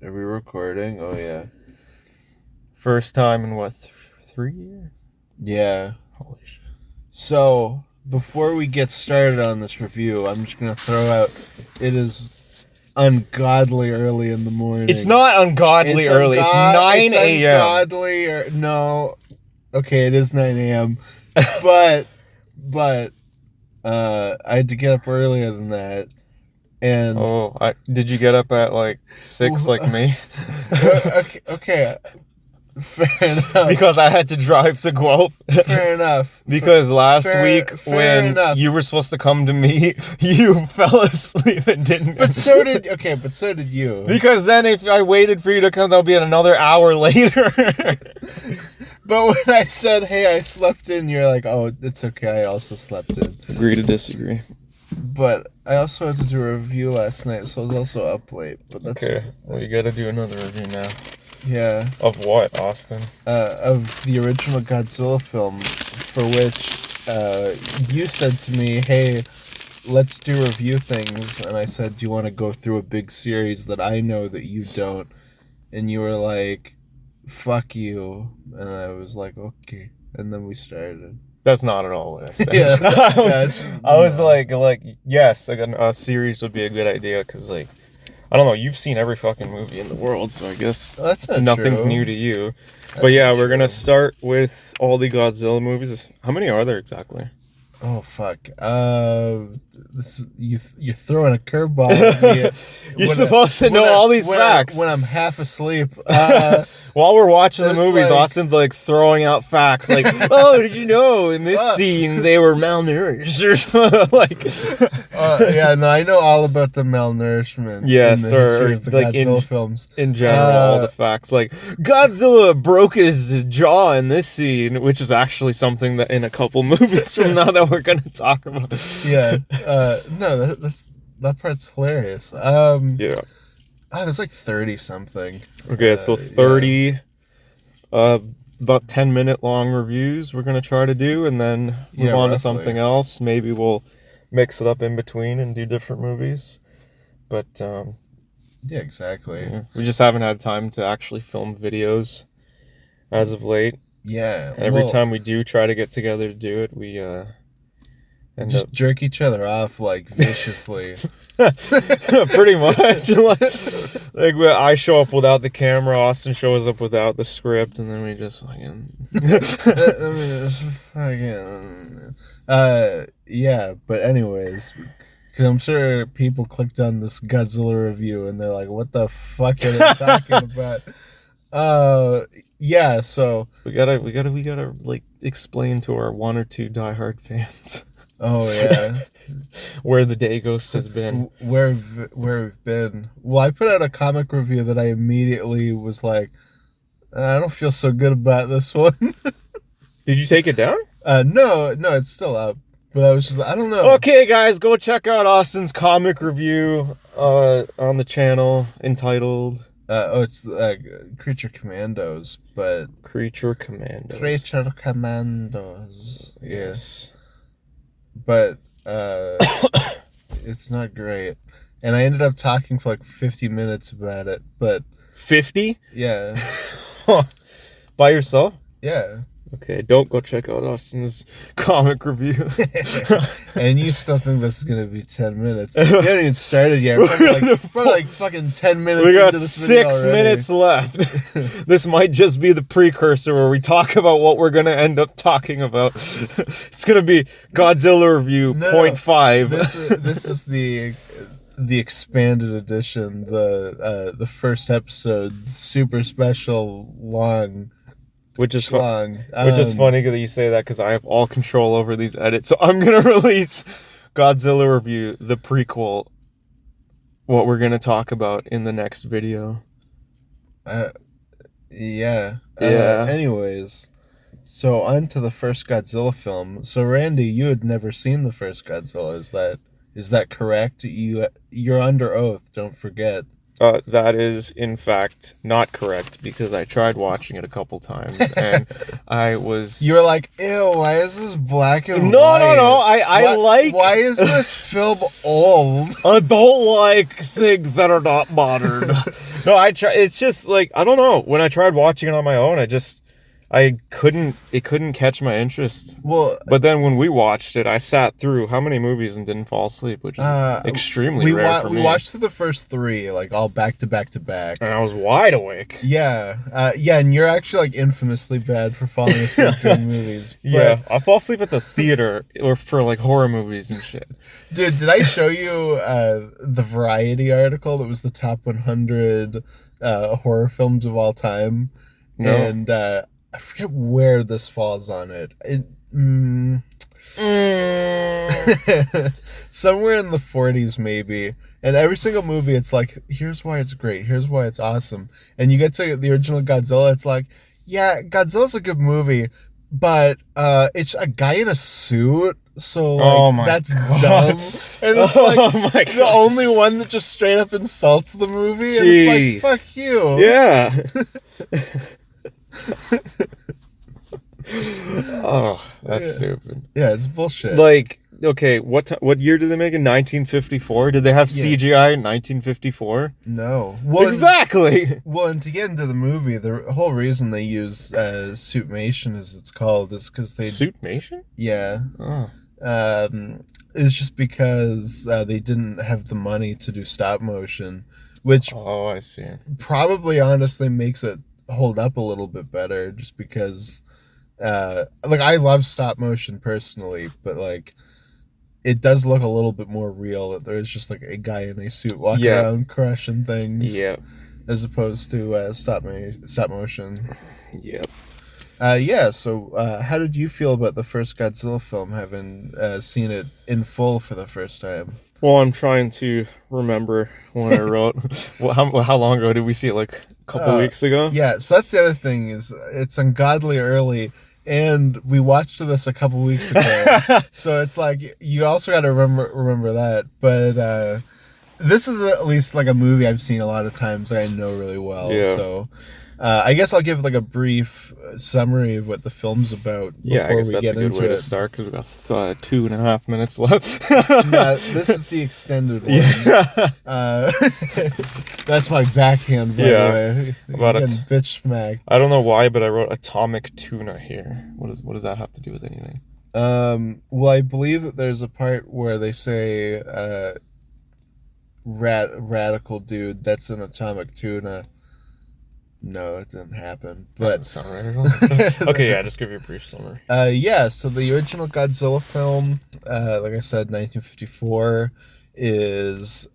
Are we recording? Oh, yeah. First time in what, 3 years? Yeah. Holy shit. So, before we get started on this review, I'm just going to throw out, it is ungodly early in the morning. It's not ungodly early. It's 9 a.m. It's ungodly, no. Okay, it is 9 a.m. but, I had to get up earlier than that. And did you get up at like 6 like me? okay. Fair enough. Because I had to drive to Guelph. Fair enough. Because last week when you were supposed to come to me, you fell asleep and didn't. But so did you. Because then if I waited for you to come, that'll be another hour later. But when I said, hey, I slept in, you're like, oh, it's okay, I also slept in. Agree to disagree. But I also had to do a review last night, so I was also up late. But that's okay. Well, you gotta do another review now. Yeah. Of what, Austin? Of the original Godzilla film, for which you said to me, hey, let's do review things. And I said, do you want to go through a big series that I know that you don't? And you were like, fuck you. And I was like, okay. And then we started. That's not at all what I said. Yeah. I was like, yes, a series would be a good idea, because, like, I don't know, you've seen every fucking movie in the world, so I guess that's not nothing's new to you. But yeah, we're gonna start with all the Godzilla movies. How many are there exactly? Oh fuck! You're throwing a curveball at me. You're supposed to know all these facts. When I'm half asleep. While we're watching the movies, like, Austin's like throwing out facts, like, "Oh, did you know in this scene they were malnourished?" or something like. Yeah, no, I know all about the malnourishment. Yes, in the history of the like Godzilla films. In general, all the facts, like Godzilla broke his jaw in this scene, which is actually something that in a couple movies from now that we're gonna talk about. Yeah, no, that part's hilarious. Yeah. There's like 30 something. Okay, so 30, about 10-minute long reviews we're gonna try to do, and then move on to something else. Maybe we'll mix it up in between and do different movies. But yeah, exactly. Yeah, we just haven't had time to actually film videos as of late. Yeah. And every time we do try to get together to do it, we just jerk each other off like viciously. Pretty much. like I show up without the camera, Austin shows up without the script, and then we just yeah, but anyways, because I'm sure people clicked on this Godzilla review and they're like, what the fuck are they talking about? Yeah, so we gotta like explain to our 1 or 2 diehard fans. Oh yeah, where the Day Ghost has been. Where we've been. Well, I put out a comic review that I immediately was like, I don't feel so good about this one. Did you take it down? No, it's still up. But I was just, I don't know. Okay, guys, go check out Austin's comic review on the channel entitled. It's Creature Commandos, but Creature Commandos. Creature Commandos. Yes. But it's not great. And I ended up talking for like 50 minutes about it, but 50? Yeah. By yourself? Yeah. Okay, don't go check out Austin's comic review. And you still think this is going to be 10 minutes. You haven't even started yet. Probably like fucking 10 minutes. We got 6 minutes left. This might just be the precursor where we talk about what we're going to end up talking about. It's going to be Godzilla review 0.5. This is the expanded edition, the first episode, super special, long. Which is funny that you say that, because I have all control over these edits. So I'm going to release Godzilla review, the prequel, what we're going to talk about in the next video. Yeah. Yeah. Anyways, so on to the first Godzilla film. So Randy, you had never seen the first Godzilla. Is that correct? You're under oath. Don't forget. That is, in fact, not correct because I tried watching it a couple times and I was. You were like, ew, why is this black and No, white? no. I like. Why is this film old? I don't like things that are not modern. No, I try. It's just like, I don't know. When I tried watching it on my own, it couldn't catch my interest. Well, but then when we watched it, I sat through how many movies and didn't fall asleep, which is extremely rare for me. We watched the first 3, like, all back to back to back. And I was wide awake. Yeah. And you're actually, like, infamously bad for falling asleep during movies. But, yeah, I fall asleep at the theater or for, like, horror movies and shit. Dude, did I show you the Variety article that was the top 100 horror films of all time? No. And I forget where this falls on it. Somewhere in the 40s, maybe. And every single movie, it's like, here's why it's great. Here's why it's awesome. And you get to the original Godzilla, it's like, yeah, Godzilla's a good movie, but it's a guy in a suit. So, like, that's God. dumb. And it's the only one that just straight up insults the movie. Jeez. And it's like, fuck you. Yeah. Oh, that's stupid. Yeah, it's bullshit. Like, okay, what year did they make it? 1954? Did they have CGI in 1954? No. Well, exactly. And to get into the movie, the whole reason they use suitmation, as it's called, is because they... Suitmation? Yeah. Oh. It's just because they didn't have the money to do stop motion, which... Oh, I see. Probably, honestly, makes it hold up a little bit better, just because... like, I love stop motion personally, but, like, it does look a little bit more real that there's just, like, a guy in a suit walking around crushing things. Yeah. As opposed to stop motion. Yep. So how did you feel about the first Godzilla film, having seen it in full for the first time? Well, I'm trying to remember when I wrote. How long ago did we see it? Like a couple weeks ago? Yeah, so that's the other thing, is it's ungodly early, and we watched this a couple weeks ago. So it's like, you also got to remember that. But this is at least like a movie I've seen a lot of times that I know really well. Yeah. So I guess I'll give like a brief summary of what the film's about before I guess we that's get a good into way it. to start, because we've got 2.5 minutes left. Yeah, this is the extended one. Yeah. That's my backhand, by the way. About Getting bitch smacked. I don't know why, but I wrote atomic tuna here. What does that have to do with anything? Well, I believe that there's a part where they say, radical dude, that's an atomic tuna. No, that didn't happen. But Doesn't sound right at all. Okay, yeah, just give you a brief summary. So the original Godzilla film, like I said, 1954, is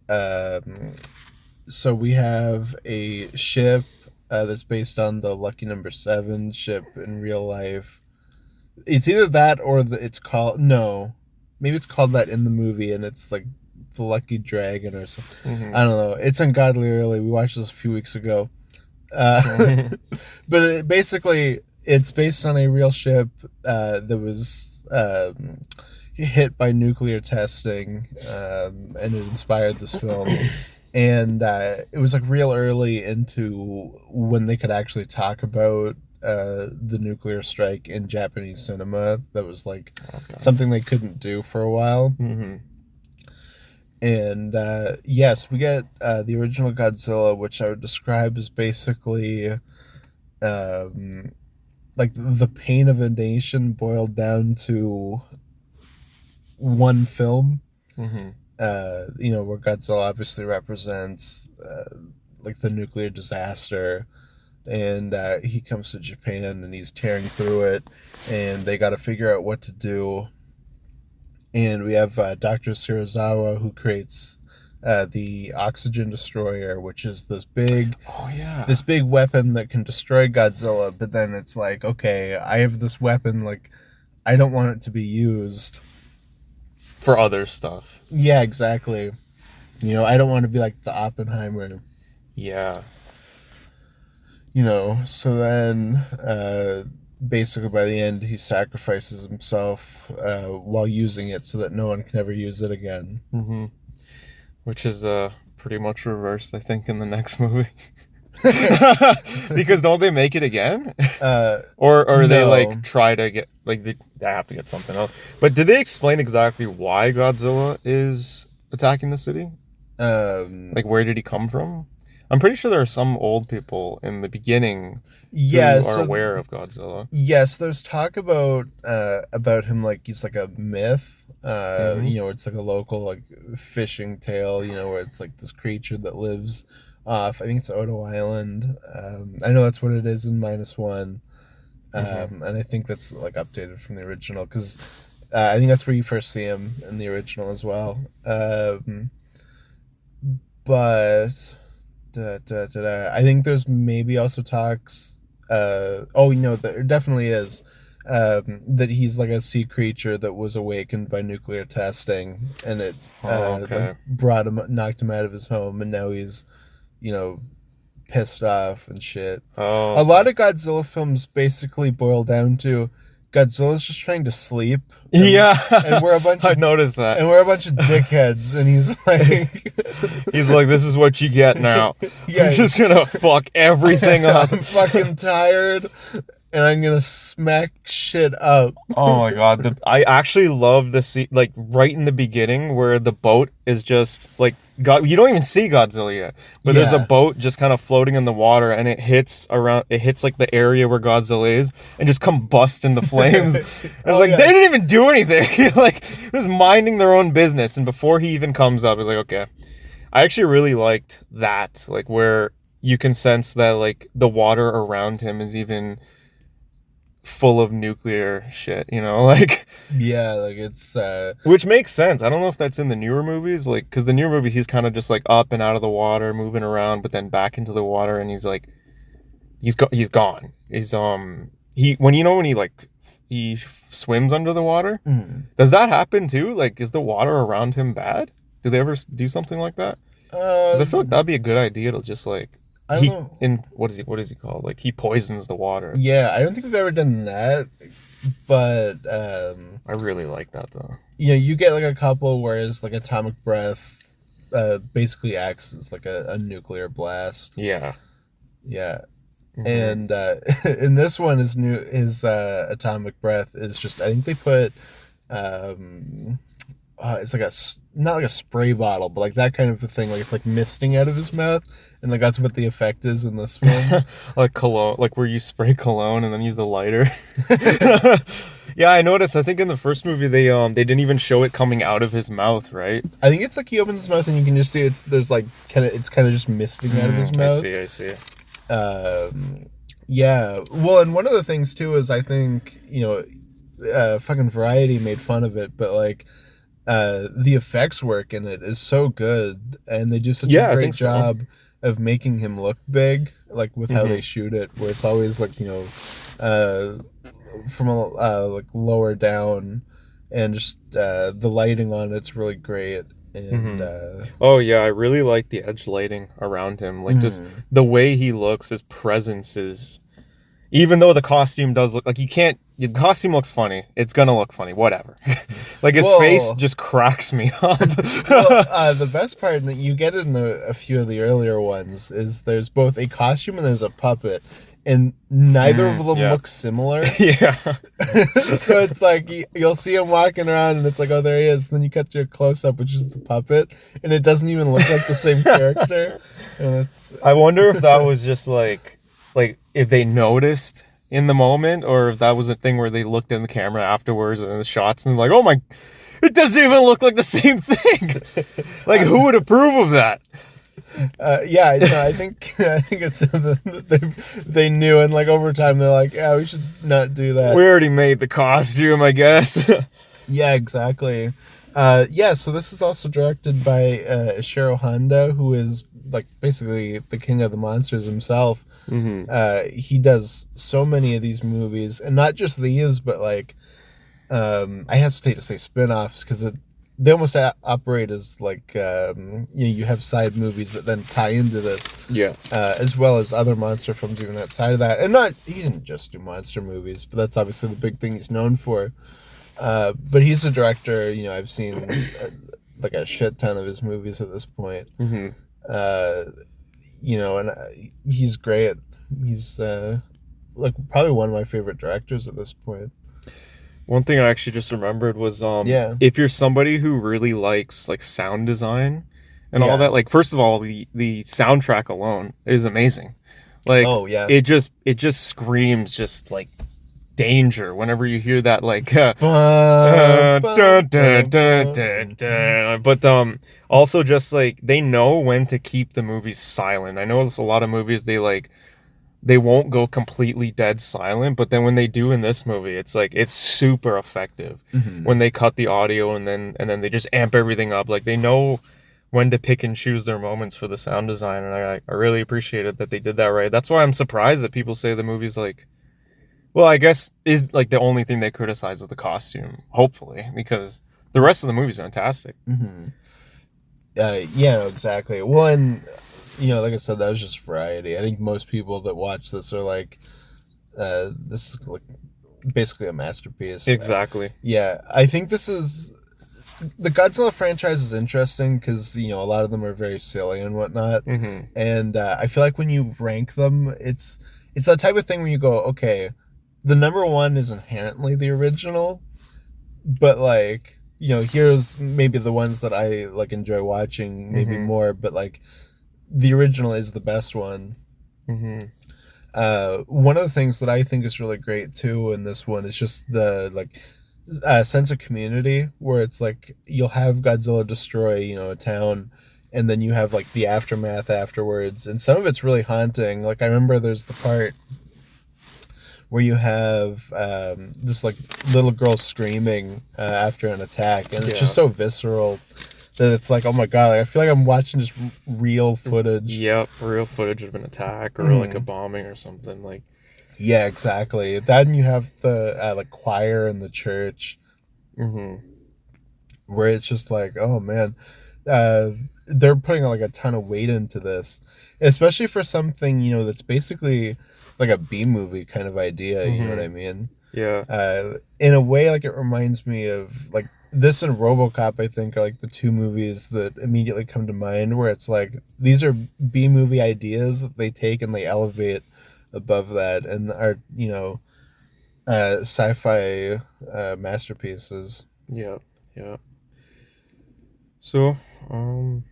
so we have a ship that's based on the Lucky Number 7 ship in real life. It's either that or it's called maybe it's called that in the movie, and it's like the Lucky Dragon or something. Mm-hmm. I don't know. It's ungodly early. We watched this a few weeks ago. But basically, it's based on a real ship that was hit by nuclear testing, and it inspired this film. And it was like real early into when they could actually talk about the nuclear strike in Japanese cinema. That was like something they couldn't do for a while. Mm-hmm. And yes, we get the original Godzilla, which I would describe as basically like the pain of a nation boiled down to one film. Mm-hmm. Where Godzilla obviously represents like the nuclear disaster, and he comes to Japan and he's tearing through it, and they got to figure out what to do. And we have Dr. Serizawa, who creates the oxygen destroyer, which is this big weapon that can destroy Godzilla. But then it's like, okay, I have this weapon, like, I don't want it to be used for other stuff. Yeah, exactly. I don't want to be like the Oppenheimer. Yeah. So then basically by the end he sacrifices himself while using it so that no one can ever use it again. Mm-hmm. Which is pretty much reversed, I think, in the next movie. Because don't they make it again? Or they like No. try to get like they have to get something else. But did they explain exactly why Godzilla is attacking the city? Like where did he come from? I'm pretty sure there are some old people in the beginning who are aware of Godzilla. Yes, there's talk about him like he's like a myth. You know, it's like a local like fishing tale, you know, where it's like this creature that lives off, I think it's Odo Island. I know that's what it is in -1. And I think that's like updated from the original because I think that's where you first see him in the original as well. But I think there's maybe also talks. Oh, you know, there definitely is. That he's like a sea creature that was awakened by nuclear testing, and it like knocked him out of his home, and now he's, you know, pissed off and shit. Oh, a lot of Godzilla films basically boil down to Godzilla's just trying to sleep. And we're a bunch I noticed that. And we're a bunch of dickheads, and he's like he's like, this is what you get now. Yeah, I'm just gonna fuck everything up. I'm fucking tired, and I'm gonna smack shit up. Oh my god, I actually love the scene, like right in the beginning where the boat is just like you don't even see Godzilla yet, but there's a boat just kind of floating in the water, and it hits like the area where Godzilla is, and just combusts into flames. It's they didn't even do anything. Like, just minding their own business, and before he even comes up, it's like, okay. I actually really liked that, like where you can sense that like the water around him is even full of nuclear shit, you know, like like it's which makes sense. I don't know if that's in the newer movies, like because the newer movies he's kind of just like up and out of the water, moving around, but then back into the water, and he's like he's gone. He's when he swims under the water. Does that happen too? Like, is the water around him bad? Do they ever do something like that? Because I feel like that'd be a good idea to just like I don't know. What is he called? Like, he poisons the water. Yeah, I don't think we've ever done that, but I really like that though. You know, you get like a couple whereas like atomic breath basically acts as like a nuclear blast. Yeah. And in this one, his atomic breath is just, I think they put it's like not like a spray bottle, but like that kind of a thing. Like it's like misting out of his mouth, and like that's what the effect is in this one. Like cologne, like where you spray cologne and then use a lighter. Yeah, I noticed. I think in the first movie they didn't even show it coming out of his mouth, right? I think it's like he opens his mouth and you can just see there's like it's kind of just misting out of his mouth. I see. Yeah. Well, and one of the things too is I think, you know, fucking Variety made fun of it, but like the effects work in it is so good, and they do such a great job of making him look big, like with how they shoot it, where it's always like, you know, from like lower down, and just the lighting on it's really great. And oh yeah, I really like the edge lighting around him, like just the way he looks, his presence is, even though the costume does look like the costume looks funny, it's gonna look funny, whatever. Like his face just cracks me up. The best part that you get in a few of the earlier ones is there's both a costume and there's a puppet, and neither of them look similar. Yeah. So it's like you'll see him walking around and it's like, oh, there he is. And then you cut to a close-up, which is the puppet, and it doesn't even look like the same character. And I wonder if that was just like if they noticed in the moment, or if that was a thing where they looked in the camera afterwards and the shots and like, oh my, it doesn't even look like the same thing. Like, who would approve of that? Yeah, no, I think it's something that they knew, and like over time they're like, yeah, we should not do that. We already made the costume, I guess. Yeah, exactly. Yeah, so this is also directed by Ishiro Honda, who is like basically the king of the monsters himself. He does so many of these movies, and not just these, but like I hesitate to say spin-offs because they almost operate as like you have side movies that then tie into this, as well as other monster films even outside of that. And he didn't just do monster movies, but that's obviously the big thing he's known for. But he's a director, you know, I've seen like a shit ton of his movies at this point. And he's great. He's like probably one of my favorite directors at this point. One thing I actually just remembered was Yeah. if you're somebody who really likes like sound design and all that, like first of all, the soundtrack alone is amazing. Like Oh yeah. it just screams just like danger whenever you hear that like but also just like they know when to keep the movies silent. I know there's a lot of movies they won't go completely dead silent, but then when they do in this movie, it's like it's super effective when they cut the audio and then they just amp everything up. Like they know when to pick and choose their moments for the sound design, and I really appreciated that they did that right. That's why I'm surprised that people say the movie's like, well, I guess is like the only thing they criticize is the costume, hopefully, because the rest of the movie's fantastic. Yeah, no, exactly. One, like I said, that was just variety. I think most people that watch this are like, this is like basically a masterpiece. Exactly. Yeah, I think this is the Godzilla franchise is interesting because a lot of them are very silly and whatnot, and I feel like when you rank them, it's that type of thing where you go, okay, the number one is inherently the original, but like here's maybe the ones that I like enjoy watching maybe more, but like the original is the best one. One of the things that I think is really great too in this one is just the like sense of community, where it's like you'll have Godzilla destroy a town, and then you have like the aftermath afterwards, and some of it's really haunting. Like I remember there's the part where you have this like little girl screaming after an attack, and it's just so visceral that it's like, oh my god, like, I feel like I'm watching just real footage. Yep, real footage of an attack or like a bombing or something. Like, yeah, exactly. Then you have the like choir in the church, where it's just like, oh man, they're putting like a ton of weight into this, especially for something that's basically like a B movie kind of idea. You know what I mean? Yeah. In a way, like it reminds me of like this and RoboCop. I think are like the two movies that immediately come to mind, where it's like these are B movie ideas that they take and they elevate above that and are sci-fi masterpieces. Yeah. Yeah. So, do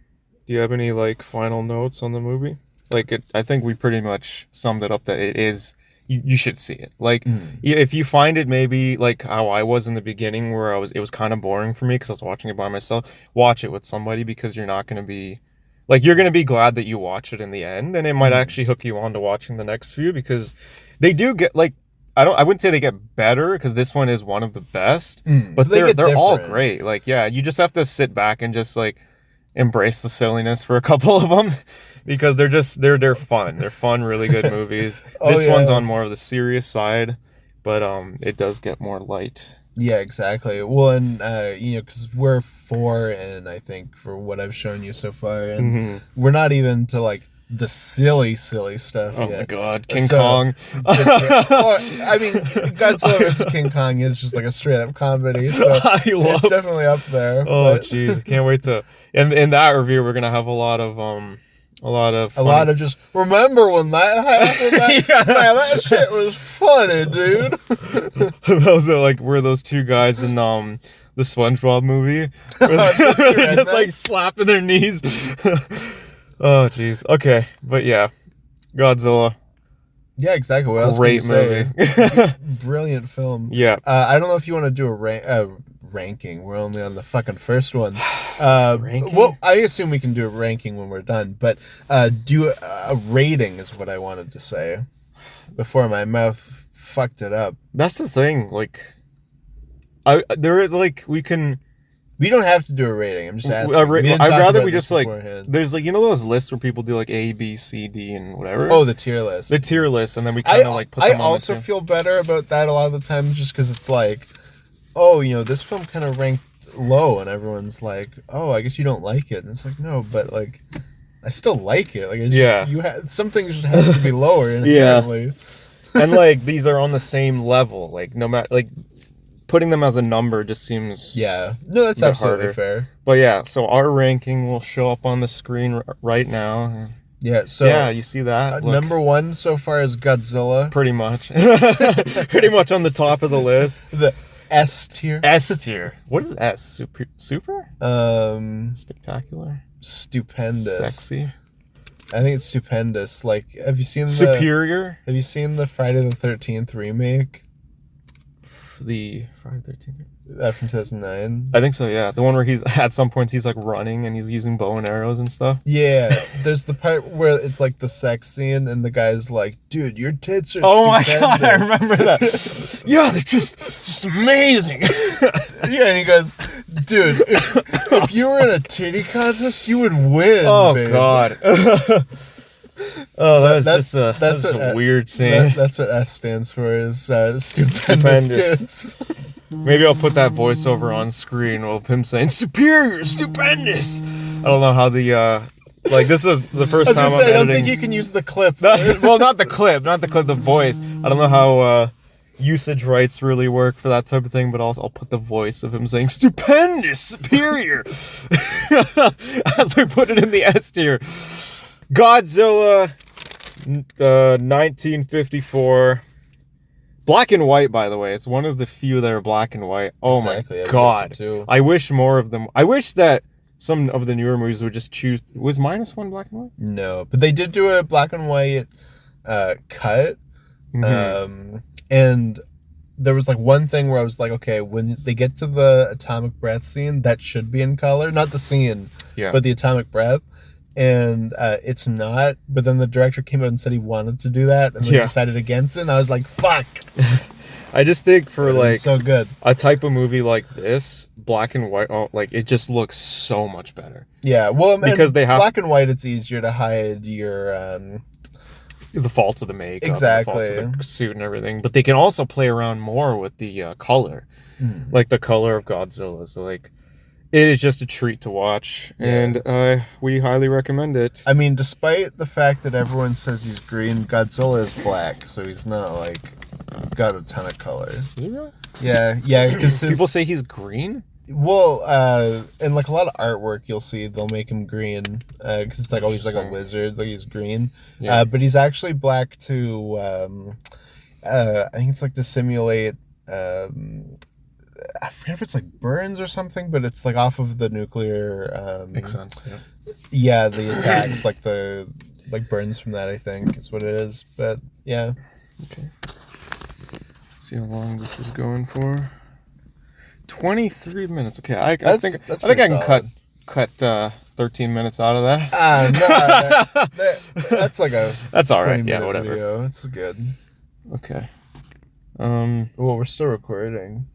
you have any like final notes on the movie? Like, I think we pretty much summed it up that it is. You should see it. Like, if you find it maybe like how I was in the beginning, where it was kind of boring for me because I was watching it by myself. Watch it with somebody because you're not going to be, like, you're going to be glad that you watch it in the end, and it might actually hook you on to watching the next few because they do get like. I wouldn't say they get better because this one is one of the best, but they're all great. Like, yeah, you just have to sit back and just like embrace the silliness for a couple of them because they're fun. They're fun, really good movies. This one's on more of the serious side, but it does get more light. Yeah, exactly. Well, and because we're 4 in, I think, for what I've shown you so far, and we're not even to like the silly stuff yet. Oh my god, King Kong. I mean, Godzilla vs. King Kong is just like a straight up comedy, so it's definitely up there. Oh jeez, can't wait to. In that review, we're gonna have a lot of just remember when that happened. Man, that shit was funny, dude. Those are like were those two guys in the SpongeBob movie where they're just like slapping their knees. Oh jeez. Okay, but yeah, Godzilla. Yeah, exactly. What Great movie. Brilliant film. Yeah. I don't know if you want to do a ranking. We're only on the fucking first one. Ranking? Well, I assume we can do a ranking when we're done, but do a rating is what I wanted to say before my mouth fucked it up. That's the thing. Like, We don't have to do a rating. I'm just asking. I'd rather we just like. There's like those lists where people do like A, B, C, D, and whatever. Oh, the tier list. The tier list, and then we kind of like put them on. I also feel better about that a lot of the time, just because it's like, oh, this film kind of ranked low, and everyone's like, oh, I guess you don't like it, and it's like, no, but like, I still like it. Like, some things just have to be lower. Yeah. And like these are on the same level. Like no matter like. putting them as a number just seems no, that's absolutely fair. But yeah, so our ranking will show up on the screen right now. Yeah, so yeah, you see that? Number 1 so far is Godzilla. Pretty much. Pretty much on the top of the list. The S tier. S tier. What is S? Super? Spectacular? Stupendous. Sexy? I think it's stupendous. Like, have you seen Superior? Have you seen the Friday the 13th remake? The Friday the 13th? From 2009. I think so, yeah. The one where he's at some points he's like running and he's using bow and arrows and stuff. Yeah, there's the part where it's like the sex scene and the guy's like, "Dude, your tits are." Oh my god, I remember that. Yeah, they're just amazing. Yeah, and he goes, "Dude, if you were in a titty contest, you would win." Oh babe. God. Oh, that's just a weird scene. That's what S stands for, is stupendous tits. Maybe I'll put that voiceover on screen of him saying "superior, stupendous." I don't know how the like this is the first time I'm editing. I don't think you can use the clip. Well, not the clip, the voice. I don't know how usage rights really work for that type of thing, but I'll put the voice of him saying "stupendous, superior" as we put it in the S tier. Godzilla, 1954. Black and white, by the way. It's one of the few that are black and white. Oh exactly, my god. I wish more of them. I wish that some of the newer movies would just choose. Was -1 black and white? No, but they did do a black and white cut. Mm-hmm. And there was like one thing where I was like, okay, when they get to the atomic breath scene, that should be in color. Not the scene, but the atomic breath. And it's not, but then the director came out and said he wanted to do that, and then decided against it, and I was like, fuck. I just think for like so good a type of movie like this, black and white, like it just looks so much better. Yeah, well, because they have black and white, it's easier to hide your the faults of the makeup, exactly, the faults of the suit and everything, but they can also play around more with the color, like the color of Godzilla. So like, it is just a treat to watch, and we highly recommend it. I mean, despite the fact that everyone says he's green, Godzilla is black, so he's not like got a ton of color. Is he really? Yeah, because people say he's green. Well, in like a lot of artwork, you'll see they'll make him green because it's like, oh, he's like a lizard, like he's green. Yeah. But he's actually black to, I think it's like to simulate. I forget if it's like burns or something, but it's like off of the nuclear. Makes sense. Yeah. Yeah, the attacks, like the burns from that. I think is what it is. But yeah. Okay. Let's see how long this is going for. 23 minutes. Okay, I think I can cut 13 minutes out of that. No, that's like a. That's all right. Yeah, whatever. Video. It's good. Okay. Well, we're still recording.